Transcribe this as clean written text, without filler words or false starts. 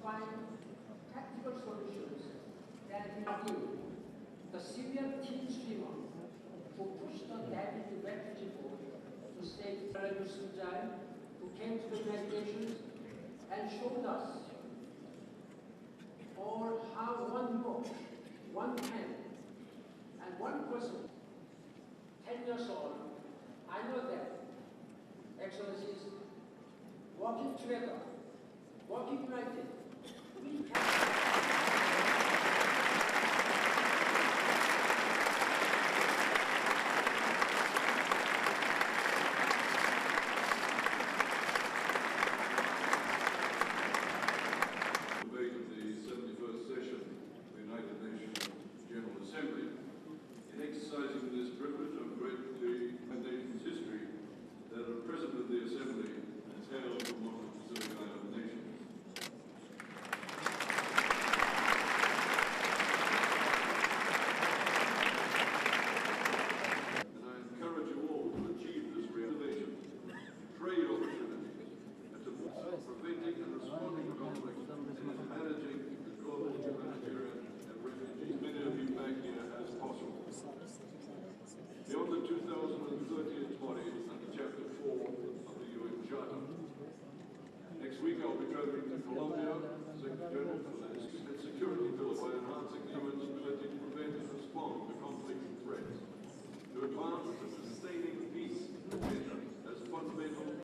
find practical solutions that will give the Syrian teen swimmer who pushed the David refugee boat to save Belarus Sunjai, who came to the United Nations and showed us all how one book, one pen, and one person, 10 years old, I know that, Excellencies, working together, working united, we can. Assembly. In exercising this privilege, I'm grateful to the nation's history that a President of the Assembly has hailed from one of the Pacific Island nations. And I encourage you all to achieve this realization, trade opportunities, and to preventing and responding to conflict and managing the global humanitarian many of you back here as possible. Beyond the 2030 embodied under Chapter 4 of the UN Charter. Next week I'll be traveling to Colombia, Secretary General for the Security Bill by enhancing the UN's ability to prevent and respond to conflict and threats, to advance the sustaining